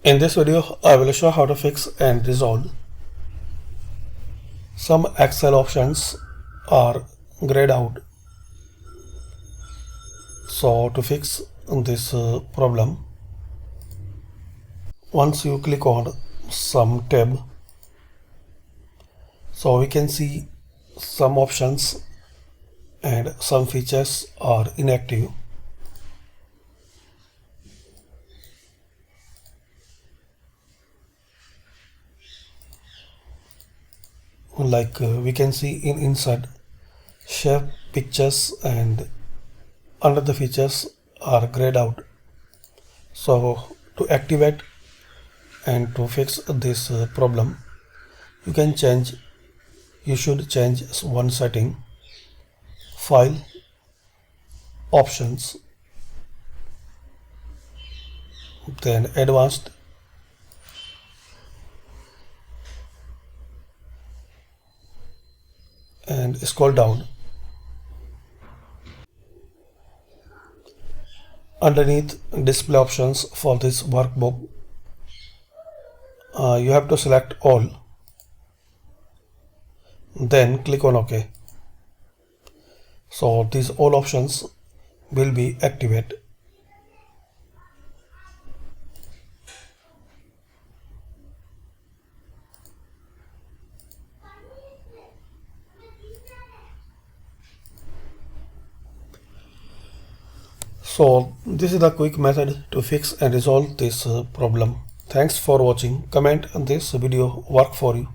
In this video, I will show how to fix and resolve some Excel options are grayed out. So to fix this problem, once you click on some tab, so we can see some options and some features are inactive. Like we can see in insert shape pictures and under the features are grayed out. So to activate and to fix this problem, you should change one setting, file, options, then advanced, and scroll down. Underneath display options for this workbook, you have to select all, then click on OK. So these all options will be activated. So this is the quick method to fix and resolve this problem. Thanks for watching. Comment on this video work for you.